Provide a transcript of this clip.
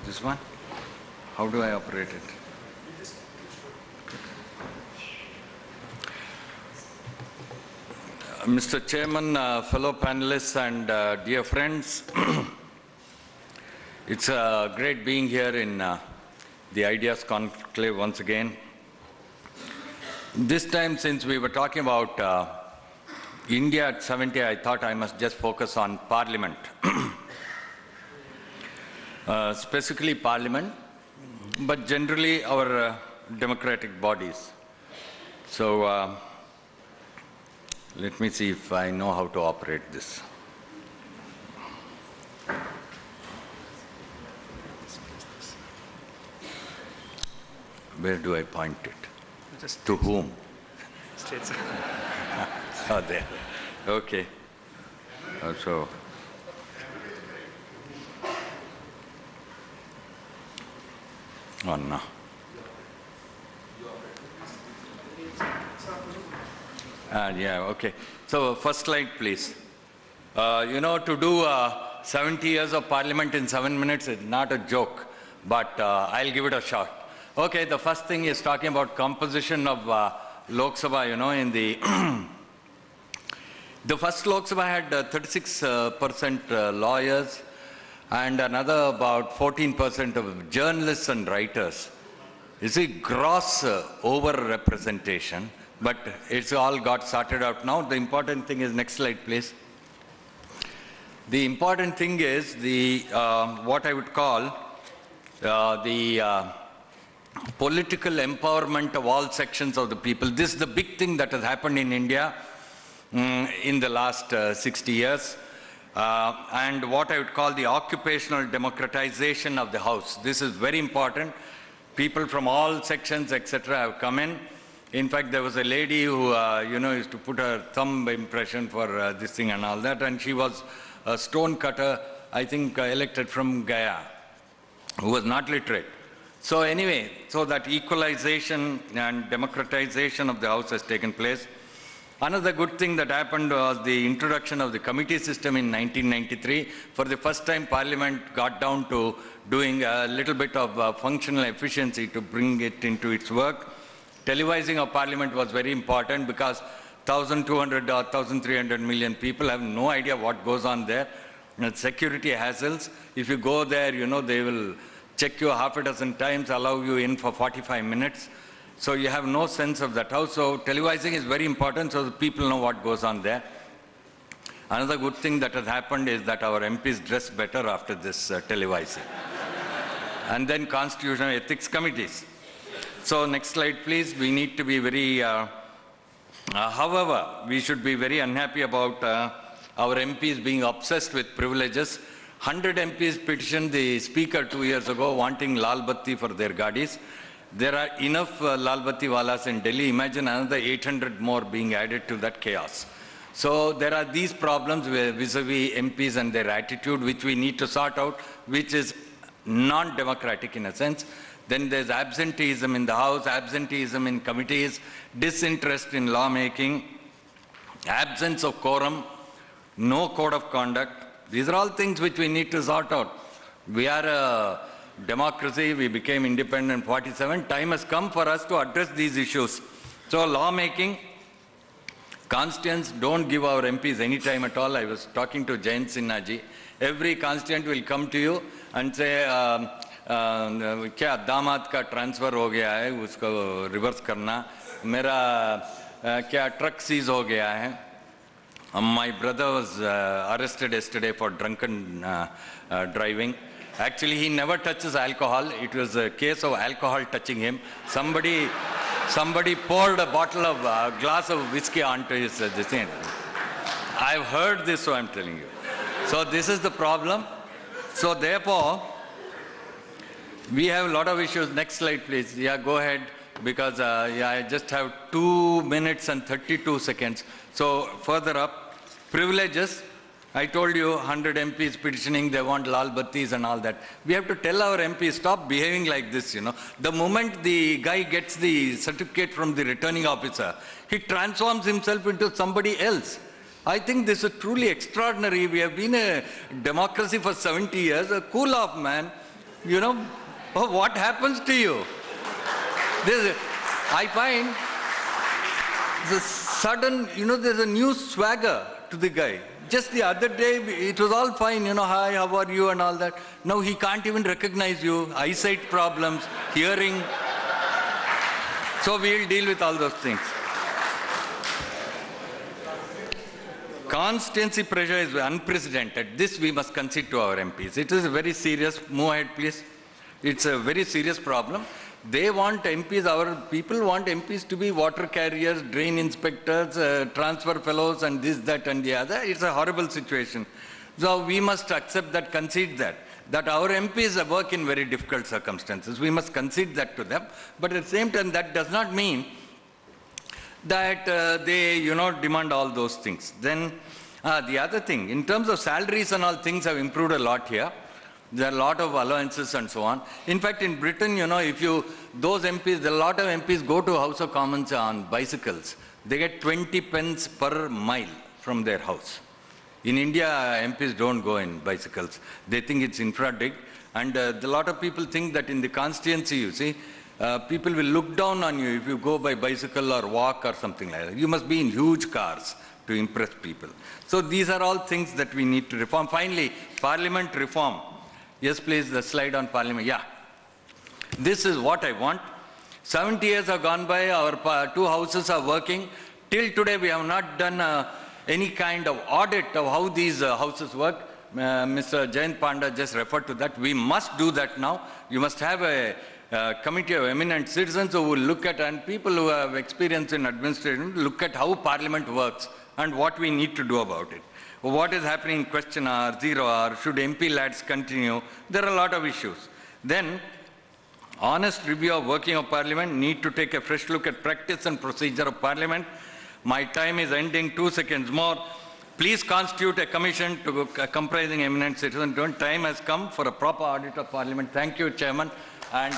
This one? How do I operate it? Mr. Chairman, fellow panelists and dear friends, it's great being here in the Ideas Conclave once again. This time, since we were talking about India at 70, I thought I must just focus on Parliament. Specifically Parliament, but generally our democratic bodies. So let me see if I know how to operate this. Where do I point it? Just to whom? Straight. Oh, there. Okay. So. Oh, no. Yeah, okay. So, first slide, please. To do 70 years of Parliament in 7 minutes is not a joke, but I'll give it a shot. Okay, the first thing is talking about composition of Lok Sabha, in the... The first Lok Sabha had 36% lawyers and another about 14% of journalists and writers. You see, gross over-representation, but it's all got sorted out now. The important thing is, next slide, please. The important thing is the what I would call the political empowerment of all sections of the people. This is the big thing that has happened in India in the last 60 years. And what I would call the occupational democratization of the House. This is very important. People from all sections, etc., have come in. In fact, there was a lady who, used to put her thumb impression for this thing and all that, and she was a stone cutter, I think, elected from Gaya, who was not literate. So anyway, so that equalization and democratization of the House has taken place. Another good thing that happened was the introduction of the committee system in 1993. For the first time, Parliament got down to doing a little bit of functional efficiency to bring it into its work. Televising of Parliament was very important because 1,200 or 1,300 million people have no idea what goes on there. And security hassles. If you go there, they will check you half a dozen times, allow you in for 45 minutes. So you have no sense of that house. So televising is very important so that people know what goes on there. Another good thing that has happened is that our MPs dress better after this televising. And then constitutional ethics committees. So next slide, please. We need to be very, however, we should be very unhappy about our MPs being obsessed with privileges. 100 MPs petitioned the speaker 2 years ago wanting Lal Batti for their gadis. There are enough Lal Batti Walas in Delhi. Imagine another 800 more being added to that chaos. So there are these problems vis-a-vis MPs and their attitude, which we need to sort out, which is non-democratic in a sense. Then there's absenteeism in the House, absenteeism in committees, disinterest in lawmaking, absence of quorum, no code of conduct. These are all things which we need to sort out. We are a democracy, we became independent in 47. Time has come for us to address these issues. So lawmaking, constituents don't give our MPs any time at all. I was talking to Jayant Sinha ji. Every constituent will come to you and say, क्या दामाद का transfer हो गया है, उसको reverse करना, मेरा क्या ट्रक सीज हो गया है. My brother was arrested yesterday for drunken driving. Actually, he never touches alcohol. It was a case of alcohol touching him. Somebody poured a bottle of glass of whiskey onto his this thing. I've heard this, so I'm telling you. So this is the problem. So therefore, we have a lot of issues. Next slide, please. Yeah, go ahead, because I just have 2 minutes and 32 seconds. So further up, privileges. I told you 100 MPs petitioning, they want Lal Battis and all that. We have to tell our MPs, stop behaving like this, The moment the guy gets the certificate from the returning officer, he transforms himself into somebody else. I think this is truly extraordinary. We have been a democracy for 70 years, a cool off man. You know, what happens to you? I find the sudden, there's a new swagger to the guy. Just the other day, it was all fine, hi, how are you and all that. Now he can't even recognize you, eyesight problems, hearing. So we'll deal with all those things. Constituency pressure is unprecedented. This we must concede to our MPs. It is a very serious, move ahead please. It's a very serious problem. They want MPs, our people want MPs to be water carriers, drain inspectors, transfer fellows and this, that and the other. It's a horrible situation. So we must accept that, concede that our MPs work in very difficult circumstances. We must concede that to them. But at the same time, that does not mean that they, demand all those things. Then the other thing, in terms of salaries and all, things have improved a lot here. There are a lot of allowances and so on. In fact, in Britain, those MPs, a lot of MPs go to House of Commons on bicycles. They get 20 pence per mile from their house. In India, MPs don't go in bicycles. They think it's infra-dig. And a lot of people think that in the constituency, you see, people will look down on you if you go by bicycle or walk or something like that. You must be in huge cars to impress people. So these are all things that we need to reform. Finally, Parliament reform. Yes, please, the slide on Parliament. Yeah. This is what I want. 70 years have gone by, our two houses are working. Till today, we have not done any kind of audit of how these houses work. Mr. Jayant Panda just referred to that. We must do that now. You must have a committee of eminent citizens who will look at, and people who have experience in administration, look at how Parliament works and what we need to do about it. What is happening in question hour, 0 hour, should MP lads continue? There are a lot of issues. Then, honest review of working of Parliament, need to take a fresh look at practice and procedure of Parliament. My time is ending, 2 seconds more. Please constitute a commission comprising eminent citizens. Time has come for a proper audit of Parliament. Thank you, Chairman. And